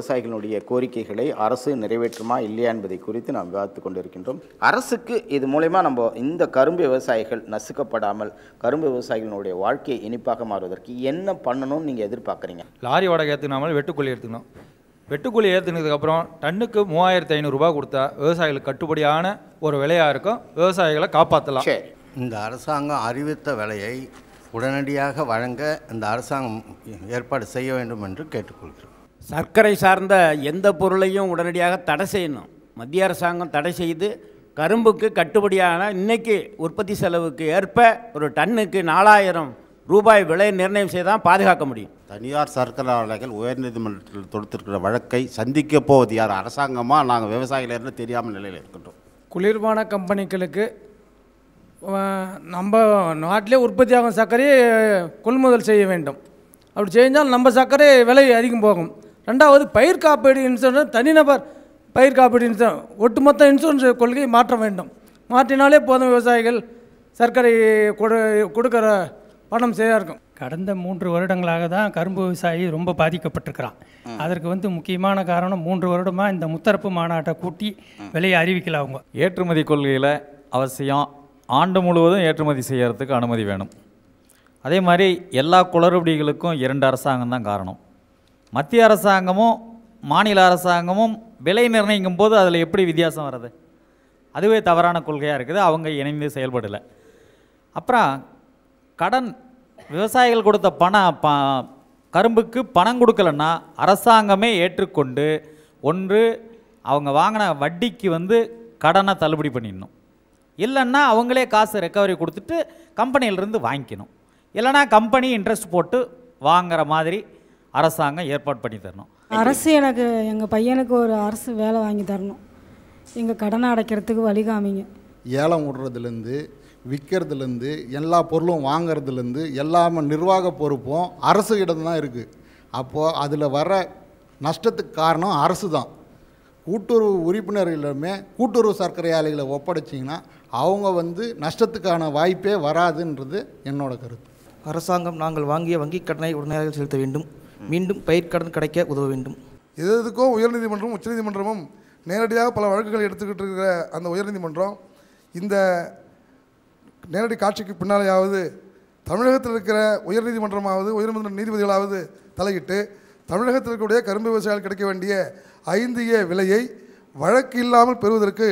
விவசாயிகளுடைய கோரிக்கைகளை அரசு நிறைவேற்றுமா இல்லையா என்பதை குறித்து நாம் விவாதித்து கொண்டிருக்கின்றோம். அரசுக்கு இது மூலமா நம்ம இந்த கரும்பு விவசாயிகள் நசுக்கப்படாமல் கரும்பு விவசாயிகளுடைய வாழ்க்கையை இனிப்பாக மாறுவதற்கு என்ன பண்ணணும்னு நீங்கள் எதிர்பார்க்குறீங்க? லாரி வாடகை ஏற்றுனாமல் வெட்டுக்கூலி எடுத்துக்கணும். வெட்டுக்கூலி ஏற்றுனதுக்கப்புறம் டன்னுக்கு 3500 ரூபா கொடுத்தா விவசாயிகளுக்கு கட்டுப்படியான ஒரு விலையாக இருக்கும், விவசாயிகளை காப்பாற்றலாம். இந்த அரசாங்கம் அறிவித்த விலையை உடனடியாக வழங்க இந்த அரசாங்கம் ஏற்பாடு செய்ய வேண்டும் என்று கேட்டுக்கொள்கிறோம். சர்க்கரை சார்ந்த எந்த பொருளையும் உடனடியாக தடை செய்யணும். மத்திய அரசாங்கம் தடை செய்து கரும்புக்கு கட்டுப்படியான இன்றைக்கி உற்பத்தி செலவுக்கு ஏற்ப ஒரு டன்னுக்கு 4000 ரூபாய் விலை நிர்ணயம் செய்தால் பாதுகாக்க முடியும். தனியார் சர்க்கரை ஆலைகள் உயர்நீதிமன்றத்தில் தொடுத்திருக்கிற வழக்கை சந்திக்க போவது யார்? அரசாங்கமாக நாங்கள் விவசாயிகள் தெரியாமல் நிலையில் இருக்கின்றோம். குளிர்பான கம்பெனிகளுக்கு நம்ம நாட்டிலே உற்பத்தியாகும் சர்க்கரையை கொள்முதல் செய்ய வேண்டும். அப்படி செஞ்சால் நம்ம சர்க்கரை விலை அதிகம் போகும். ரெண்டாவது பயிர் காப்பீடு இன்சூரன்ஸ், தனிநபர் பயிர் காப்பீடு இன்சூரன்ஸ், ஒட்டுமொத்த இன்சூரன்ஸ் கொள்கையை மாற்ற வேண்டும். மாற்றினாலே போதும், விவசாயிகள் சர்க்கரை கொடுக்குற பணம் சரியாக இருக்கும். கடந்த 3 வருடங்களாக தான் கரும்பு விவசாயி ரொம்ப பாதிக்கப்பட்டிருக்கிறான். அதற்கு முக்கியமான காரணம் 3 வருடமாக இந்த முத்தரப்பு மாநாட்டை கூட்டி விலையை அறிவிக்கல. அவங்க ஏற்றுமதி கொள்கையில் அவசியம் ஆண்டு முழுவதும் ஏற்றுமதி செய்யறதுக்கு அனுமதி வேணும். அதே மாதிரி எல்லா குளறுபடிகளுக்கும் 2 அரசாங்கம் தான் காரணம். மத்திய அரசாங்கமும் மாநில அரசாங்கமும் விலை நிர்ணயிக்கும் போது அதில் எப்படி வித்தியாசம் வருது? அதுவே தவறான கொள்கையாக இருக்குது. அவங்க இணைந்து செயல்படலை. அப்புறம் கடன் விவசாயிகள் கொடுத்த கரும்புக்கு பணம் கொடுக்கலன்னா அரசாங்கமே ஏற்றுக்கொண்டு ஒன்று அவங்க வாங்கின வட்டிக்கு கடனை தள்ளுபடி பண்ணிடணும், இல்லைன்னா அவங்களே காசு ரெக்கவரி கொடுத்துட்டு கம்பெனியிலேருந்து வாங்கிக்கணும், இல்லைனா கம்பெனி இன்ட்ரெஸ்ட் போட்டு வாங்குற மாதிரி அரசாங்கம் ஏற்பாடு பண்ணி தரணும். அரசு எனக்கு எங்கள் பையனுக்கு ஒரு அரசு வேலை வாங்கி தரணும். எங்கள் கடனை அடைக்கிறதுக்கு வழி காமிங்க. ஏலம் விடுறதுலேருந்து விற்கிறதுலேருந்து எல்லா பொருளும் வாங்கிறதுலேருந்து எல்லாமே நிர்வாக பொறுப்பும் அரசுகிட்ட தான் இருக்குது. அப்போது அதில் வர நஷ்டத்துக்கு காரணம் அரசு தான். கூட்டுறவு உறுப்பினர்களுமே கூட்டுறவு சர்க்கரை ஆலைகளை ஒப்படைச்சிங்கன்னா அவங்க நஷ்டத்துக்கான வாய்ப்பே வராதுன்றது என்னோட கருத்து. அரசாங்கம் நாங்கள் வாங்கிய வங்கிக் கடனை உடனடியாக செலுத்த வேண்டும். மீண்டும் பயிர்க்கடன் கிடைக்க உதவ வேண்டும். எதுக்கும் உயர்நீதிமன்றமும் உச்சநீதிமன்றமும் நேரடியாக பல வழக்குகள் எடுத்துக்கிட்டு இருக்கிற அந்த உயர்நீதிமன்றம் இந்த நேரடி காட்சிக்கு பின்னாலேயாவது தமிழகத்தில் இருக்கிற உயர்நீதிமன்றமாவது உயர்நீதிமன்ற நீதிபதிகளாவது தலையிட்டு தமிழகத்தில் இருக்கக்கூடிய கரும்பு விவசாயிகள் கிடைக்க வேண்டிய 5A விலையை வழக்கு இல்லாமல் பெறுவதற்கு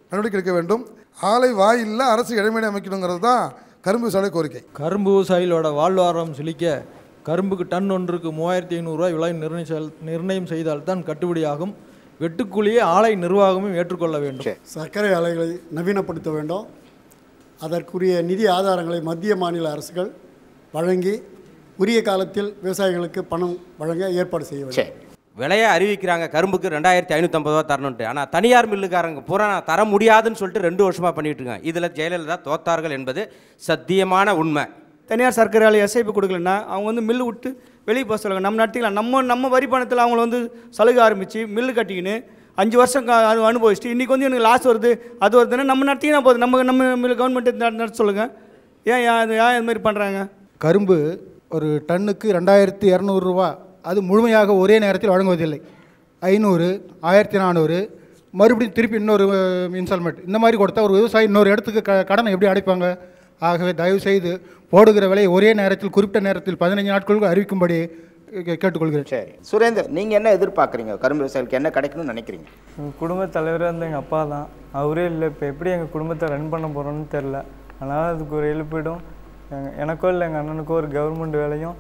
நடவடிக்கை எடுக்க வேண்டும். ஆலை வாயில்ல அரசு இடைமேடை அமைக்கணுங்கிறது தான் கரும்பு விவசாய கோரிக்கை. கரும்பு விவசாயிகளோட வாழ்வாரம் செழிக்க கரும்புக்கு டன் ஒன்றுக்கு 3500 ரூபாய் விலை நிர்ணயம் செய்தால்தான் கட்டுப்படியாகும். வெட்டுக்கூலியை ஆலை நிர்வாகமும் ஏற்றுக்கொள்ள வேண்டும். சர்க்கரை ஆலைகளை நவீனப்படுத்த வேண்டும். அதற்குரிய நிதி ஆதாரங்களை மத்திய மாநில அரசுகள் வழங்கி உரிய காலத்தில் விவசாயிகளுக்கு பணம் வழங்க ஏற்பாடு செய்ய வேண்டும். விலையை அறிவிக்கிறாங்க, கரும்புக்கு 2550 ரூபா தரணுன்ட்டு. ஆனால் தனியார் மில்லுக்காரங்க பூரா தர முடியாதுன்னு சொல்லிட்டு 2 வருஷமாக பண்ணிகிட்டு இருக்காங்க. இதில் ஜெயலலிதா தோத்தார்கள் என்பது சத்தியமான உண்மை. தனியார் சர்க்கரை ஆலை எஸ்ஐபி கொடுக்கலன்னா அவங்க மில்லு விட்டு வெளியே போக சொல்லுங்க. நம்ம நடத்திக்கலாம். நம்ம வரி பணத்தில் அவங்கள சலுகை ஆரம்பித்து மில்லு கட்டிக்கின்னு 5 வருஷம் அனுபவிச்சுட்டு இன்றைக்கி எனக்கு லாஸ் வருது அது வருதுன்னா நம்ம நடத்தினா போகுது. நம்ம மில்லு கவர்மெண்ட்டு நடத்த சொல்லுங்கள். ஏன் இது மாதிரி பண்ணுறாங்க? கரும்பு ஒரு டன்னுக்கு 2200 ரூபா, அது முழுமையாக ஒரே நேரத்தில் வழங்குவதில்லை. 500, 1400, மறுபடியும் திருப்பி இன்னொரு இன்ஸ்டால்மெண்ட், இந்த மாதிரி கொடுத்தா ஒரு விவசாயி இன்னொரு இடத்துக்கு கடனை எப்படி அடைப்பாங்க? ஆகவே தயவு செய்து போடுகிற விலையை ஒரே நேரத்தில் குறிப்பிட்ட நேரத்தில் 15 நாட்களுக்கு அறிவிக்கும்படி கேட்டுக்கொள்கிறேன். சரி சுரேந்தர், நீங்கள் என்ன எதிர்பார்க்குறீங்க? கரும்பு விவசாயிகளுக்கு என்ன கிடைக்கணும்னு நினைக்கிறீங்க? எங்கள் குடும்ப தலைவராக இருந்த எங்கள் அப்பா தான், அவரே இல்லை. இப்போ எப்படி எங்கள் குடும்பத்தை ரன் பண்ண போகிறோன்னு தெரில. அதனால் அதுக்கு ஒரு இழப்பீடும் எனக்கோ இல்லை எங்கள் அண்ணனுக்கோ ஒரு கவர்மெண்ட் வேலையும்,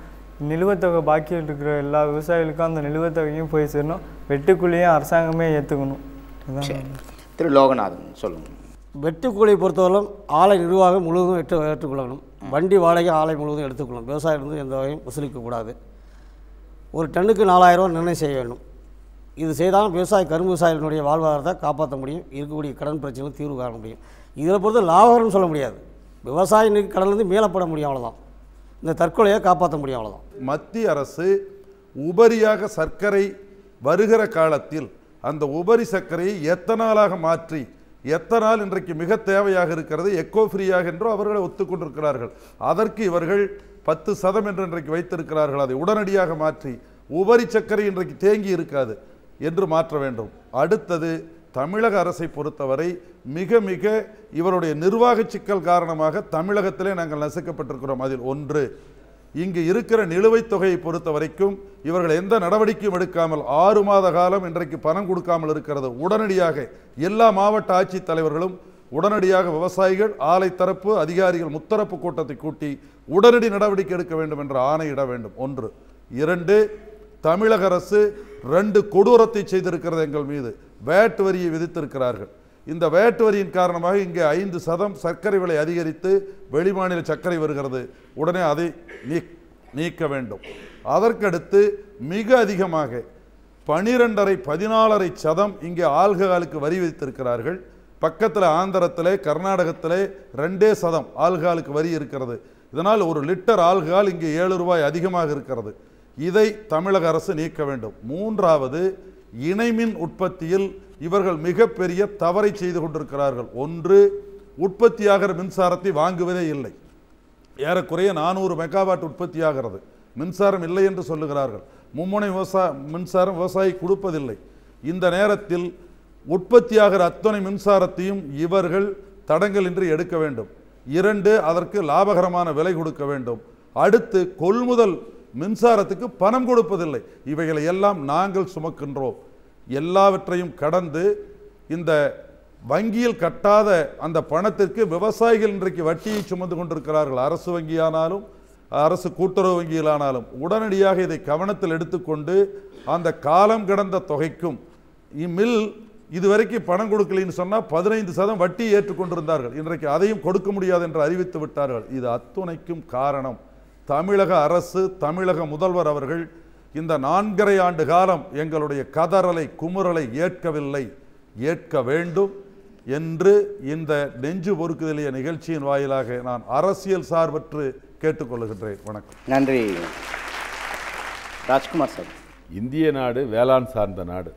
நிலுவைத்தொகை பாக்கியில் இருக்கிற எல்லா விவசாயிகளுக்கும் அந்த நிலுவைத்தொகையும் போய் சேரணும். வெட்டுக்கூலியும் அரசாங்கமே ஏற்றுக்கணும். திரு லோகநாதன் சொல்லுங்கள். வெட்டுக்கூலியை பொறுத்தவரைக்கும் ஆலை நிர்வாகம் முழுவதும் ஏற்றுக்கொள்ளணும். வண்டி வாடகை ஆலை முழுவதும் எடுத்துக்கொள்ளணும். விவசாயிலிருந்து எந்த வகையும் வசூலிக்கக்கூடாது. ஒரு டன்னுக்கு 4000 ரூபா நிர்ணயம் செய்ய வேண்டும். இது செய்தாலும் கரும்பு விவசாயிகளுடைய வாழ்வாதாரத்தை காப்பாற்ற முடியும். இருக்கக்கூடிய கடன் பிரச்சனைகளும் தீர்வு காண முடியும். இதில் பொறுத்த லாபம்னு சொல்ல முடியாது. விவசாய கடன்லேருந்து மேலப்பட முடியும், அவ்வளோதான். இந்த தற்கொலையை காப்பாற்ற முடியும், அவ்வளோதான். மத்திய அரசு உபரியாக சர்க்கரை வருகிற காலத்தில் அந்த உபரி சர்க்கரையை எத்தனாலாக மாற்றி, எத்தனால் இன்றைக்கு மிக தேவையாக இருக்கிறது, எக்கோ ஃப்ரீயாக என்றோ அவர்களை ஒத்துக்கொண்டிருக்கிறார்கள். அதற்கு இவர்கள் 10% என்று இன்றைக்கு வைத்திருக்கிறார்கள். அதை உடனடியாக மாற்றி உபரி சர்க்கரை இன்றைக்கு தேங்கி இருக்காது. என்று மாற்ற வேண்டும். அடுத்தது, தமிழக அரசை பொறுத்தவரை மிக மிக இவருடைய நிர்வாக சிக்கல் காரணமாக தமிழகத்திலே நாங்கள் நசுக்கப்பட்டிருக்கிறோம். அதில் ஒன்று, இங்கு இருக்கிற நிலுவைத் தொகையை பொறுத்த வரைக்கும் இவர்கள் எந்த நடவடிக்கையும் எடுக்காமல் 6 மாத காலம் இன்றைக்கு பணம் கொடுக்காமல் இருக்கிறது. உடனடியாக எல்லா மாவட்ட ஆட்சித் தலைவர்களும் உடனடியாக விவசாயிகள், ஆலை தரப்பு அதிகாரிகள் முத்தரப்பு கூட்டத்தை கூட்டி உடனடி நடவடிக்கை எடுக்க வேண்டும் என்று ஆணையிட வேண்டும். 1. 2, தமிழக அரசு 2 கொடூரத்தை செய்திருக்கிறது எங்கள் மீது. வேட் வரியை விதித்திருக்கிறார்கள். இந்த வேட் வரியின் காரணமாக இங்கே 5% சர்க்கரை விலை அதிகரித்து வெளிமாநில சர்க்கரை வருகிறது. உடனே அதை நீக்க வேண்டும். அதற்கடுத்து மிக அதிகமாக 12.5-14% இங்கே ஆல்கஹாலுக்கு வரி விதித்திருக்கிறார்கள். பக்கத்தில் ஆந்திரத்திலே, கர்நாடகத்திலே 2% ஆல்கஹாலுக்கு வரி இருக்கிறது. இதனால் 1 லிட்டர் ஆல்கஹால் இங்கே 7 ரூபாய் அதிகமாக இருக்கிறது. இதை தமிழக அரசு நீக்க வேண்டும். 3வது, இணைமின் உற்பத்தியில் இவர்கள் மிகப்பெரிய தவறை செய்து கொண்டிருக்கிறார்கள். 1, உற்பத்தியாகிற மின்சாரத்தை வாங்குவதே இல்லை. ஏறக்குறைய 400 மெகாவாட் உற்பத்தியாகிறது. மின்சாரம் இல்லை என்று சொல்லுகிறார்கள். மும்முனை மின்சாரம் விவசாயி கொடுப்பதில்லை. இந்த நேரத்தில் உற்பத்தியாகிற அத்தனை மின்சாரத்தையும் இவர்கள் தடங்கலின்றி எடுக்க வேண்டும். 2, அதற்கு லாபகரமான விலை கொடுக்க வேண்டும். அடுத்து, கொள்முதல் மின்சாரத்துக்கு பணம் கொடுப்பதில்லை. இவைகளை எல்லாம் நாங்கள் சுமக்கின்றோம். எல்லாவற்றையும் கடந்து இந்த வங்கியில் கட்டாத அந்த பணத்திற்கு விவசாயிகள் இன்றைக்கு வட்டியை சுமந்து கொண்டிருக்கிறார்கள். அரசு வங்கியானாலும் அரசு கூட்டுறவு வங்கியிலானாலும் உடனடியாக இதை கவனத்தில் எடுத்துக்கொண்டு அந்த காலம் கடந்த தொகைக்கும் மில் இதுவரைக்கும் பணம் கொடுக்கலன்னு சொன்னால் 15% வட்டி ஏற்றுக்கொண்டிருந்தார்கள். இன்றைக்கு அதையும் கொடுக்க முடியாது என்று அறிவித்து விட்டார்கள். இது அத்துணைக்கும் காரணம் தமிழக அரசு, தமிழக முதல்வர் அவர்கள் இந்த 4.5 ஆண்டு காலம் எங்களுடைய கதறலை, குமுறலை ஏற்கவில்லை. ஏற்க வேண்டும் என்று இந்த நெஞ்சு பொறுக்குதலிய நிகழ்ச்சியின் வாயிலாக நான் அரசியல் சார்பற்று கேட்டுக்கொள்கின்றேன். வணக்கம். நன்றி. ராஜ்குமார் சார். இந்திய நாடு வேளாண் சார்ந்த நாடு.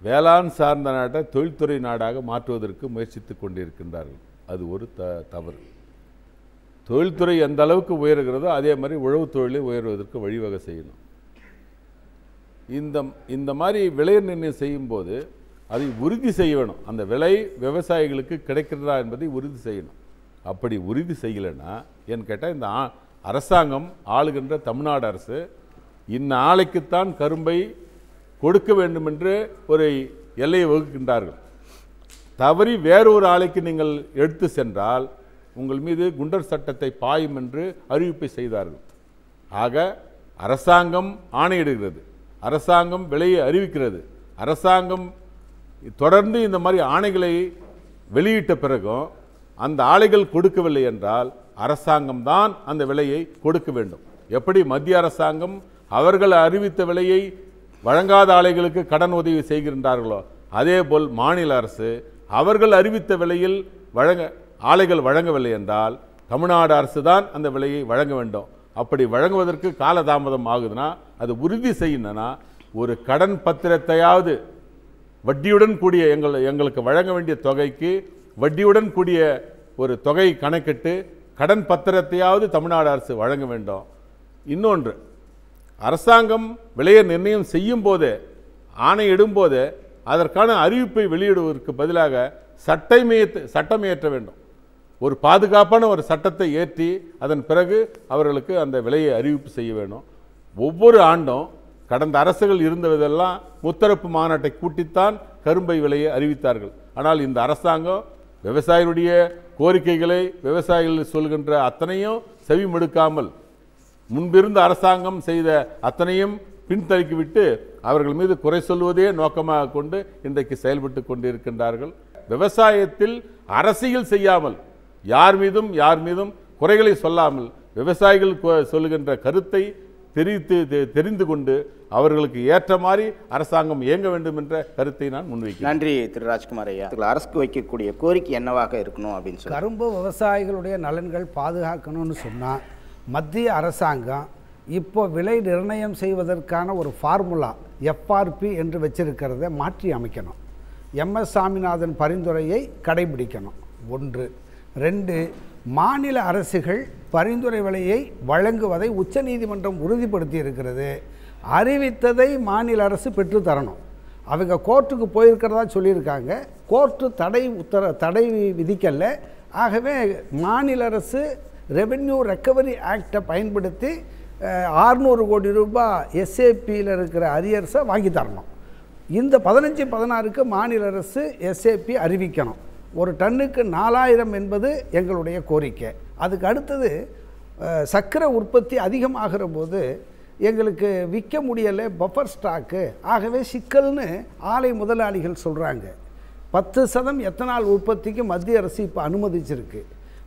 வேளாண் சார்ந்த நாட்டை தொழில்துறை நாடாக மாற்றுவதற்கு முயற்சித்து கொண்டிருக்கின்றார்கள். அது ஒரு தவறு. தொழில்துறை எந்த அளவுக்கு உயர்கிறதோ அதே மாதிரி உழவு தொழிலை உயர்வதற்கு வழிவகை செய்யணும். இந்த மாதிரி விலை நிர்ணயம் செய்யும்போது அதை உறுதி செய்ய வேணும். அந்த விலை விவசாயிகளுக்கு கிடைக்கிறதா என்பதை உறுதி செய்யணும். அப்படி உறுதி செய்யலைன்னா ஏன்னு கேட்டால், இந்த அரசாங்கம் ஆளுகின்ற தமிழ்நாடு அரசு இந்நாளைக்குத்தான் கரும்பை கொடுக்க வேண்டும் என்று ஒரு எல்லையை வகுக்கின்றார்கள். தவறி வேறொரு ஆலைக்கு நீங்கள் எடுத்து சென்றால் உங்கள் மீது குண்டர் சட்டத்தை பாயும் என்று அறிவிப்பை செய்தார்கள். ஆக அரசாங்கம் ஆணையிடுகிறது, அரசாங்கம் விலையை அறிவிக்கிறது. அரசாங்கம் தொடர்ந்து இந்த மாதிரி ஆணைகளை வெளியிட்ட பிறகும் அந்த ஆலைகள் கொடுக்கவில்லை என்றால் அரசாங்கம் தான் அந்த விலையை கொடுக்க வேண்டும். எப்படி மத்திய அரசாங்கம் அவர்கள் அறிவித்த விலையை வழங்காத ஆலைகளுக்கு கடன் உதவி செய்கின்றார்களோ அதேபோல் மாநில அரசு அவர்கள் அறிவித்த விலையில் ஆலைகள் வழங்கவில்லை என்றால் தமிழ்நாடு அரசு தான் அந்த விலையை வழங்க வேண்டும். அப்படி வழங்குவதற்கு காலதாமதம் ஆகுதுன்னா அது உறுதி செய்யணும்னா ஒரு கடன் பத்திரத்தையாவது வட்டியுடன் கூடிய எங்களுக்கு வழங்க வேண்டிய தொகைக்கு வட்டியுடன் கூடிய ஒரு தொகை கணக்கிட்டு கடன் பத்திரத்தையாவது தமிழ்நாடு அரசு வழங்க வேண்டும். இன்னொன்று, அரசாங்கம் விலையை நிர்ணயம் செய்யும் போது, ஆணையிடும்போது அதற்கான அறிவிப்பை வெளியிடுவதற்கு பதிலாக சட்டம் இயற்ற வேண்டும். ஒரு பாதுகாப்பான ஒரு சட்டத்தை ஏற்றி அதன் பிறகு அவர்களுக்கு அந்த விலையை அறிவிப்பு செய்ய வேண்டும். ஒவ்வொரு ஆண்டும் கடந்த அரசுகள் இருந்ததெல்லாம் முத்தரப்பு மாநாட்டை கூட்டித்தான் கரும்பை விலையை அறிவித்தார்கள். ஆனால் இந்த அரசாங்கம் விவசாயிகளுடைய கோரிக்கைகளை விவசாயிகள் சொல்கின்ற அத்தனையும் செவிமடுக்காமல் முன்பிருந்த அரசாங்கம் செய்த அத்தனையும் பின்தள்ளிவிட்டு அவர்கள் மீது குறை சொல்வதே நோக்கமாக கொண்டு இன்றைக்கு செயல்பட்டு கொண்டிருக்கின்றார்கள். விவசாயத்தில் அரசியல் செய்யாமல் யார் மீதும் குறைகளை சொல்லாமல் விவசாயிகள் சொல்லுகின்ற கருத்தை தெரிந்து கொண்டு அவர்களுக்கு ஏற்ற மாதிரி அரசாங்கம் இயங்க வேண்டும் என்ற கருத்தை நான் முன்வைக்கிறேன். நன்றி திரு ராஜ்குமார் ஐயா. அரசுக்கு வைக்கக்கூடிய கோரிக்கை என்னவாக இருக்கணும் அப்படின்னு சொல்லி, கரும்பு விவசாயிகளுடைய நலன்கள் பாதுகாக்கணும்னு சொன்னால் மத்திய அரசாங்கம் இப்போ விலை நிர்ணயம் செய்வதற்கான ஒரு ஃபார்முலா எஃப்ஆர்பி என்று வச்சிருக்கிறத மாற்றி அமைக்கணும். எம்எஸ் சாமிநாதன் பரிந்துரையை கடைபிடிக்கணும். 1. 2, மாநில அரசுகள் பரிந்துரை விலையை வழங்குவதை உச்சநீதிமன்றம் உறுதிப்படுத்தி இருக்கிறது. அறிவித்ததை மாநில அரசு பெற்றுத்தரணும். அவங்க கோர்ட்டுக்கு போயிருக்கிறதா சொல்லியிருக்காங்க. கோர்ட்டு தடை விதிக்கல. ஆகவே மாநில அரசு ரெவென்யூ ரெக்கவரி ஆக்டை பயன்படுத்தி 600 கோடி ரூபாய் எஸ்ஏபியில் இருக்கிற அரியர்ஸை வாங்கி தரணும். இந்த 15-16க்கு மாநில அரசு எஸ்ஏபி அறிவிக்கணும். ஒரு டன்னுக்கு 4000 என்பது எங்களுடைய கோரிக்கை. அதுக்கு அடுத்தது சர்க்கரை உற்பத்தி அதிகமாகிற போது எங்களுக்கு விற்க முடியலை, பஃபர் ஸ்டாக்கு. ஆகவே சிக்கல்னு ஆலை முதலாளிகள் சொல்கிறாங்க. 10% எத்தனால் உற்பத்திக்கு மத்திய அரசு இப்போ அனுமதிச்சிருக்கு.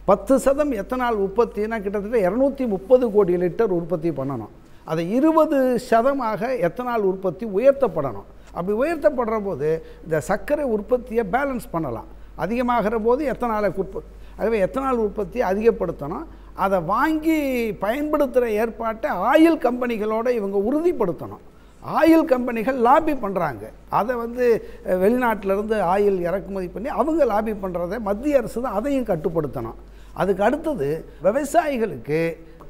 10% எத்தனால் உற்பத்தினா கிட்டத்தட்ட 230 கோடி லிட்டர் உற்பத்தி பண்ணணும். அதை 20% எத்தனால் உற்பத்தி உயர்த்தப்படணும். அப்படி உயர்த்தப்படுற போது இந்த சர்க்கரை உற்பத்தியை பேலன்ஸ் பண்ணலாம். அதிகமாகிற போது எத்தனாலை ஆகவே எத்தனால் உற்பத்தியை அதிகப்படுத்தணும். அதை வாங்கி பயன்படுத்துகிற ஏற்பாட்டை ஆயில் கம்பெனிகளோடு இவங்க உறுதிப்படுத்தணும். ஆயில் கம்பெனிகள் லாபி பண்ணுறாங்க. அதை வெளிநாட்டிலேருந்து ஆயில் இறக்குமதி பண்ணி அவங்க லாபி பண்ணுறதை மத்திய அரசு தான் அதையும் கட்டுப்படுத்தணும். அதுக்கு அடுத்தது விவசாயிகளுக்கு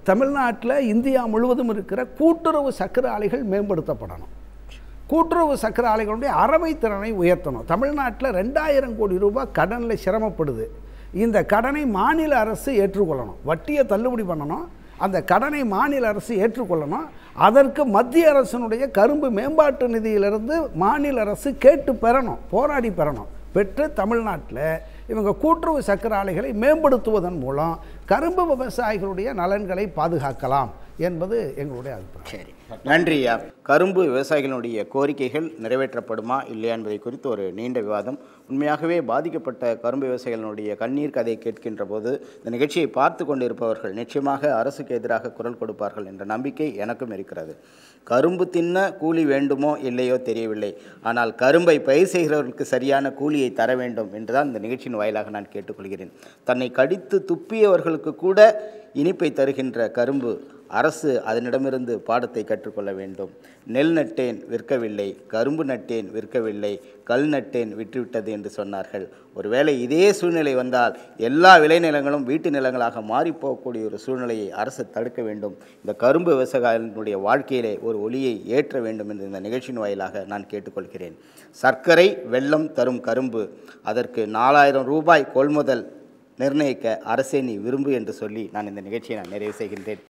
தமிழ்நாட்டில் இந்தியா முழுவதும் இருக்கிற கூட்டுறவு சர்க்கரை ஆலைகள் மேம்படுத்தப்படணும். கூட்டுறவு சர்க்கரை ஆலைகளுடைய அறவை திறனை உயர்த்தணும். தமிழ்நாட்டில் 2000 கோடி ரூபாய் கடனில் சிரமப்படுது. இந்த கடனை மாநில அரசு ஏற்றுக்கொள்ளணும். வட்டியை தள்ளுபடி பண்ணணும். அந்த கடனை மாநில அரசு ஏற்றுக்கொள்ளணும். அதற்கு மத்திய அரசினுடைய கரும்பு மேம்பாட்டு நிதியிலிருந்து மாநில அரசு கேட்டு பெறணும், போராடி பெறணும். பெற்று தமிழ்நாட்டில் இவங்க கூட்டுறவு சர்க்கரை ஆலைகளை மேம்படுத்துவதன் மூலம் கரும்பு விவசாயிகளுடைய நலன்களை பாதுகாக்கலாம் என்பது எங்களுடைய அபிப்பிராயம். சரி, நன்றி ஐயா. கரும்பு விவசாயிகளுடைய கோரிக்கைகள் நிறைவேற்றப்படுமா இல்லையா என்பதை குறித்து ஒரு நீண்ட விவாதம். உண்மையாகவே பாதிக்கப்பட்ட கரும்பு விவசாயிகளுடைய கண்ணீர் கதையை கேட்கின்ற போது இந்த நிகழ்ச்சியை பார்த்து கொண்டிருப்பவர்கள் நிச்சயமாக அரசுக்கு எதிராக குரல் கொடுப்பார்கள் என்ற நம்பிக்கை எனக்கும் இருக்கிறது. கரும்பு தின்ன கூலி வேண்டுமோ இல்லையோ தெரியவில்லை, ஆனால் கரும்பை பயிர் செய்கிறவர்களுக்கு சரியான கூலியை தர வேண்டும் என்றுதான் இந்த நிகழ்ச்சியின் வாயிலாக நான் கேட்டுக்கொள்கிறேன். தன்னை கடித்து துப்பியவர்களுக்கு கூட இனிப்பை தருகின்ற கரும்பு அரசு அதனிடமிருந்து பாடத்தை கற்றுக்கொள்ள வேண்டும். நெல் நட்டேன் விற்கவில்லை, கரும்பு நட்டேன் விற்கவில்லை, கல் நட்டேன் விற்றுவிட்டது என்று சொன்னார்கள். ஒருவேளை இதே சூழ்நிலை வந்தால் எல்லா விளைநிலங்களும் வீட்டு நிலங்களாக மாறிப்போகக்கூடிய ஒரு சூழ்நிலையை அரசு தடுக்க வேண்டும். இந்த கரும்பு விவசாயிகளுடைய வாழ்க்கையிலே ஒரு ஒளியை ஏற்ற வேண்டும் என்று இந்த நிகழ்ச்சியின் வாயிலாக நான் கேட்டுக்கொள்கிறேன். சர்க்கரை வெல்லம் தரும் கரும்பு, அதற்கு 4000 ரூபாய் கொள்முதல் நிர்ணயிக்க அரசே நீ விரும்பு என்று சொல்லி நான் இந்த நிகழ்ச்சியை நிறைவு செய்கின்றேன்.